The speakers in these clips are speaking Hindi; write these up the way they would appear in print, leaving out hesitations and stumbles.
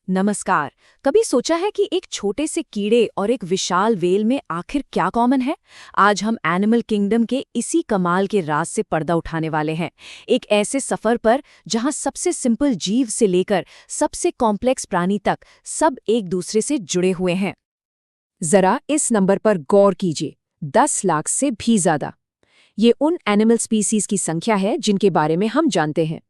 नमस्कार। कभी सोचा है कि एक छोटे से कीड़े और एक विशाल वेल में आखिर क्या कॉमन है? आज हम एनिमल किंगडम के इसी कमाल के राज से पर्दा उठाने वाले हैं। एक ऐसे सफर पर जहां सबसे सिंपल जीव से लेकर सबसे कॉम्प्लेक्स प्राणी तक सब एक दूसरे से जुड़े हुए हैं। जरा इस नंबर पर गौर कीजिए, 10 लाख से भी ज्यादा। ये उन एनिमल स्पीसीज की संख्या है जिनके बारे में हम जानते हैं।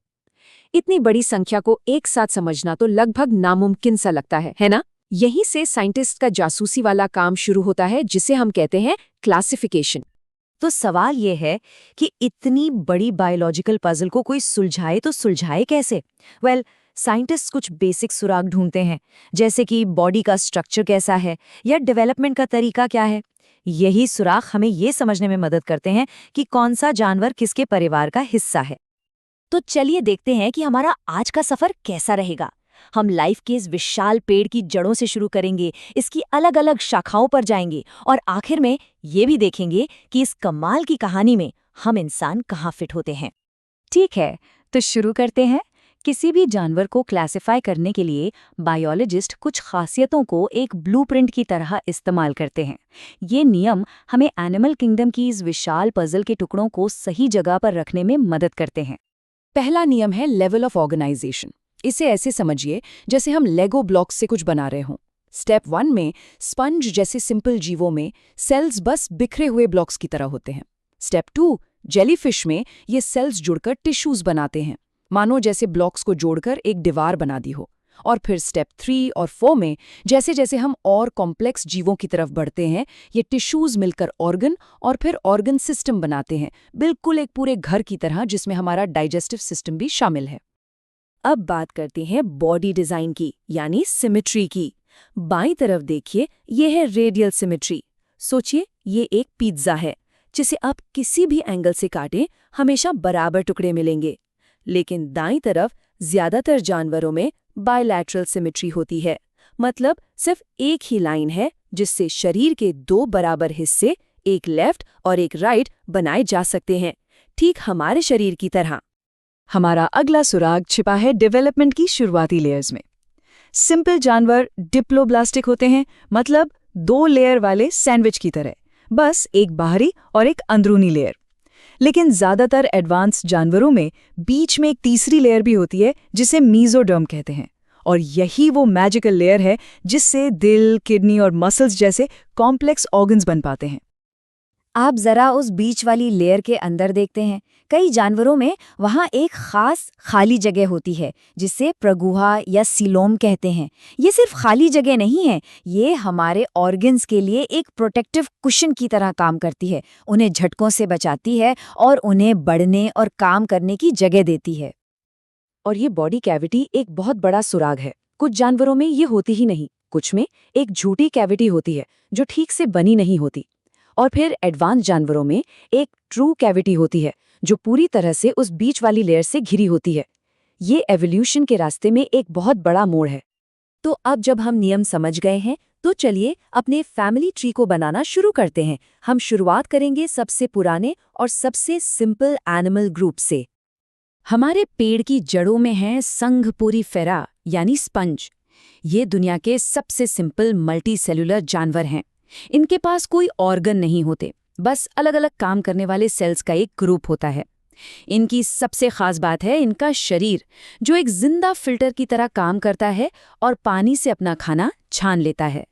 इतनी बड़ी संख्या को एक साथ समझना तो लगभग नामुमकिन सा लगता है ना? यहीं से साइंटिस्ट का जासूसी वाला काम शुरू होता है, जिसे हम कहते हैं क्लासिफिकेशन। तो सवाल ये है कि इतनी बड़ी बायोलॉजिकल पजल को कोई सुलझाए तो सुलझाए कैसे? साइंटिस्ट कुछ बेसिक सुराग ढूंढते हैं, जैसे कि बॉडी का स्ट्रक्चर कैसा है या डेवलपमेंट का तरीका क्या है। यही सुराग हमें ये समझने में मदद करते हैं कि कौन सा जानवर किसके परिवार का हिस्सा है। तो चलिए देखते हैं कि हमारा आज का सफर कैसा रहेगा। हम लाइफ के इस विशाल पेड़ की जड़ों से शुरू करेंगे, इसकी अलग अलग शाखाओं पर जाएंगे और आखिर में ये भी देखेंगे कि इस कमाल की कहानी में हम इंसान कहाँ फिट होते हैं। ठीक है, तो शुरू करते हैं। किसी भी जानवर को क्लासिफाई करने के लिए बायोलॉजिस्ट कुछ खासियतों को एक ब्लूप्रिंट की तरह इस्तेमाल करते हैं। ये नियम हमें एनिमल किंगडम की इस विशाल पजल के टुकड़ों को सही जगह पर रखने में मदद करते हैं। पहला नियम है लेवल ऑफ ऑर्गेनाइजेशन। इसे ऐसे समझिए जैसे हम लेगो ब्लॉक्स से कुछ बना रहे हों। स्टेप 1 में स्पंज जैसे सिंपल जीवों में सेल्स बस बिखरे हुए ब्लॉक्स की तरह होते हैं। स्टेप 2 जेलीफिश में ये सेल्स जुड़कर टिश्यूज बनाते हैं, मानो जैसे ब्लॉक्स को जोड़कर एक दीवार बना दी हो। और फिर स्टेप 3 और 4 में जैसे जैसे हम और कॉम्प्लेक्स जीवों की तरफ बढ़ते हैं, ये टिश्यूज मिलकर ऑर्गन और फिर ऑर्गन सिस्टम बनाते हैं, बिल्कुल एक पूरे घर की तरह जिसमें हमारा डाइजेस्टिव सिस्टम भी शामिल है। अब बात करते हैं बॉडी डिजाइन की, यानी सिमेट्री की। बाईं तरफ देखिए, ये है रेडियल सिमेट्री। सोचिए ये एक पिज्जा है जिसे आप किसी भी एंगल से काटें हमेशा बराबर टुकड़े मिलेंगे। लेकिन दाईं तरफ ज्यादातर जानवरों में बायलैटरल सिमेट्री होती है, मतलब सिर्फ एक ही लाइन है जिससे शरीर के 2 बराबर हिस्से, एक लेफ्ट और एक राइट, बनाए जा सकते हैं, ठीक हमारे शरीर की तरह। हमारा अगला सुराग छिपा है डेवलपमेंट की शुरुआती लेयर्स में। सिंपल जानवर डिप्लोब्लास्टिक होते हैं, मतलब 2 लेयर वाले सैंडविच की तरह, बस एक बाहरी और एक अंदरूनी लेयर। लेकिन ज्यादातर एडवांस्ड जानवरों में बीच में एक तीसरी लेयर भी होती है जिसे मीजोडर्म कहते हैं, और यही वो मैजिकल लेयर है जिससे दिल, किडनी और मसल्स जैसे कॉम्प्लेक्स ऑर्गन्स बन पाते हैं। आप जरा उस बीच वाली लेयर के अंदर देखते हैं। कई जानवरों में वहाँ एक खास खाली जगह होती है जिसे प्रगुहा या सीलोम कहते हैं। ये सिर्फ खाली जगह नहीं है, ये हमारे ऑर्गन्स के लिए एक प्रोटेक्टिव कुशन की तरह काम करती है, उन्हें झटकों से बचाती है और उन्हें बढ़ने और काम करने की जगह देती है। और ये बॉडी कैविटी एक बहुत बड़ा सुराग है। कुछ जानवरों में ये होती ही नहीं, कुछ में एक झूठी कैविटी होती है जो ठीक से बनी नहीं होती। और फिर एडवांस जानवरों में एक ट्रू कैविटी होती है जो पूरी तरह से उस बीच वाली लेयर से घिरी होती है। ये एवोल्यूशन के रास्ते में एक बहुत बड़ा मोड़ है। तो अब जब हम नियम समझ गए हैं, तो चलिए अपने फैमिली ट्री को बनाना शुरू करते हैं। हम शुरुआत करेंगे सबसे पुराने और सबसे सिंपल एनिमल ग्रुप से। हमारे पेड़ की जड़ों में है संघपोरीफेरा यानी स्पंज। ये दुनिया के सबसे सिंपल मल्टी सेलुलर जानवर हैं। इनके पास कोई ऑर्गन नहीं होते, बस अलग अलग काम करने वाले सेल्स का एक ग्रुप होता है। इनकी सबसे खास बात है इनका शरीर, जो एक जिंदा फिल्टर की तरह काम करता है और पानी से अपना खाना छान लेता है।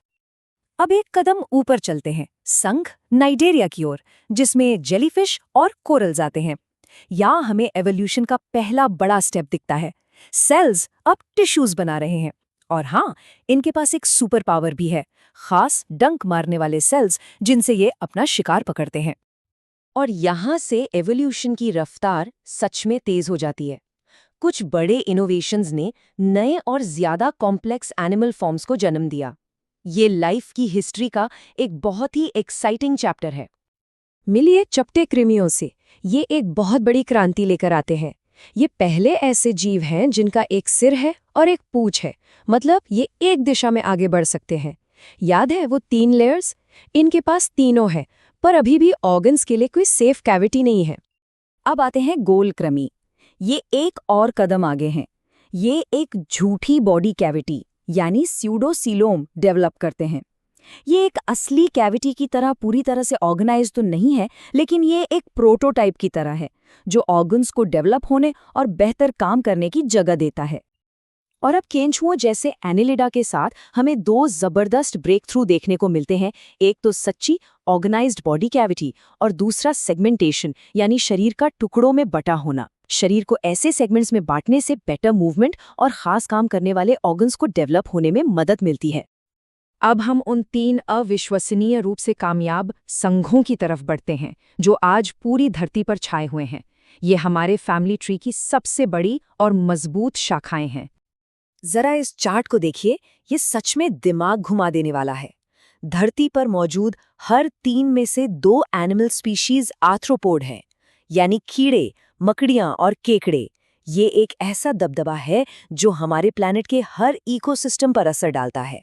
अब एक कदम ऊपर चलते हैं, संघ नाइडेरिया की ओर, जिसमें जेलीफिश और कोरल्स आते हैं। यहाँ हमें एवोल्यूशन का पहला बड़ा स्टेप दिखता है। सेल्स अब टिश्यूज बना रहे हैं। और हाँ, इनके पास एक सुपर पावर भी है, खास डंक मारने वाले सेल्स जिनसे ये अपना शिकार पकड़ते हैं। और यहाँ से एवोल्यूशन की रफ्तार सच में तेज हो जाती है। कुछ बड़े इनोवेशंस ने नए और ज्यादा कॉम्प्लेक्स एनिमल फॉर्म्स को जन्म दिया। ये लाइफ की हिस्ट्री का एक बहुत ही एक्साइटिंग चैप्टर है। मिलिए चपटे कृमियों से, ये एक बहुत बड़ी क्रांति लेकर आते हैं। ये पहले ऐसे जीव हैं जिनका एक सिर है और एक पूंछ है, मतलब ये एक दिशा में आगे बढ़ सकते हैं। याद है वो 3 लेयर्स? इनके पास तीनों है, पर अभी भी ऑर्गन्स के लिए कोई सेफ कैविटी नहीं है। अब आते हैं गोल कृमि। ये एक और कदम आगे हैं। ये एक झूठी बॉडी कैविटी, यानी स्यूडोसीलोम डेवलप करते हैं। ये एक असली कैविटी की तरह पूरी तरह से ऑर्गेनाइज तो नहीं है, लेकिन ये एक प्रोटोटाइप की तरह है जो ऑर्गन्स को डेवलप होने और बेहतर काम करने की जगह देता है। और अब केंचुओं जैसे एनिलिडा के साथ हमें दो जबरदस्त ब्रेक थ्रू देखने को मिलते हैं। एक तो सच्ची ऑर्गेनाइज्ड बॉडी कैविटी और दूसरा सेगमेंटेशन, यानी शरीर का टुकड़ों में बटा होना। शरीर को ऐसे सेगमेंट्स में बांटने से बेटर मूवमेंट और खास काम करने वाले ऑर्गन्स को डेवलप होने में मदद मिलती है। अब हम उन 3 अविश्वसनीय रूप से कामयाब संघों की तरफ बढ़ते हैं जो आज पूरी धरती पर छाए हुए हैं। ये हमारे फैमिली ट्री की सबसे बड़ी और मजबूत शाखाएं हैं। जरा इस चार्ट को देखिए, ये सच में दिमाग घुमा देने वाला है। धरती पर मौजूद हर 3 में से 2 एनिमल स्पीशीज आर्थ्रोपोड हैं, यानी कीड़े, मकड़ियां और केकड़े। ये एक ऐसा दबदबा है जो हमारे प्लैनेट के हर इकोसिस्टम पर असर डालता है।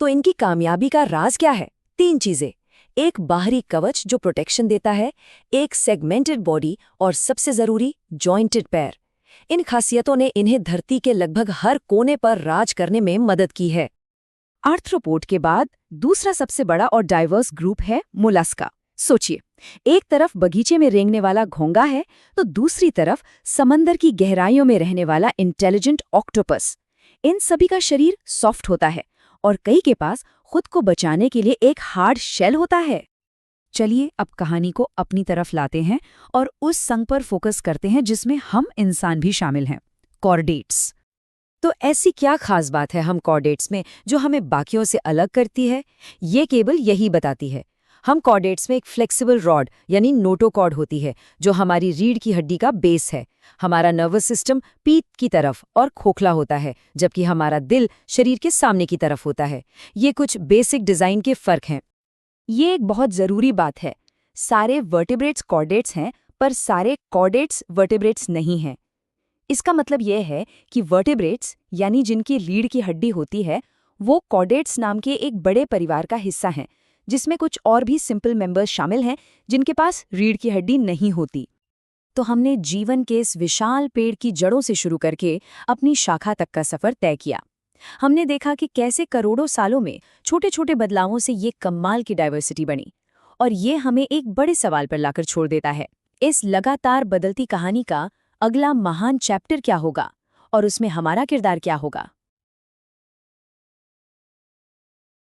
तो इनकी कामयाबी का राज क्या है? 3 चीजें। एक बाहरी कवच जो प्रोटेक्शन देता है, एक सेगमेंटेड बॉडी और सबसे जरूरी जॉइंटेड पैर। इन खासियतों ने इन्हें धरती के लगभग हर कोने पर राज करने में मदद की है। आर्थ्रोपोड के बाद दूसरा सबसे बड़ा और डाइवर्स ग्रुप है मोलस्का। सोचिए, एक तरफ बगीचे में रेंगने वाला घोंगा है तो दूसरी तरफ समंदर की गहराइयों में रहने वाला इंटेलिजेंट ऑक्टोपस। इन सभी का शरीर सॉफ्ट होता है और कई के पास खुद को बचाने के लिए एक हार्ड शेल होता है। चलिए अब कहानी को अपनी तरफ लाते हैं और उस संघ पर फोकस करते हैं जिसमें हम इंसान भी शामिल हैं, कॉर्डेट्स। तो ऐसी क्या खास बात है हम कॉर्डेट्स में जो हमें बाकियों से अलग करती है? ये केवल यही बताती है। हम कॉर्डेट्स में एक फ्लेक्सिबल रॉड यानी नोटोकॉर्ड होती है जो हमारी रीढ़ की हड्डी का बेस है। हमारा नर्वस सिस्टम पीठ की तरफ और खोखला होता है, जबकि हमारा दिल शरीर के सामने की तरफ होता है। ये कुछ बेसिक डिजाइन के फर्क हैं। ये एक बहुत जरूरी बात है। सारे वर्टिब्रेट्स कॉर्डेट्स हैं, पर सारे कॉर्डेट्स वर्टिब्रेट्स नहीं हैं। इसका मतलब यह है कि वर्टिब्रेट्स यानी जिनकी रीढ़ की हड्डी होती है, वो कॉर्डेट्स नाम के एक बड़े परिवार का हिस्सा हैं, जिसमें कुछ और भी सिंपल मेंबर्स शामिल हैं जिनके पास रीढ़ की हड्डी नहीं होती। तो हमने जीवन के इस विशाल पेड़ की जड़ों से शुरू करके अपनी शाखा तक का सफर तय किया। हमने देखा कि कैसे करोड़ों सालों में छोटे छोटे बदलावों से ये कमाल की डाइवर्सिटी बनी। और ये हमें एक बड़े सवाल पर लाकर छोड़ देता है, इस लगातार बदलती कहानी का अगला महान चैप्टर क्या होगा और उसमें हमारा किरदार क्या होगा।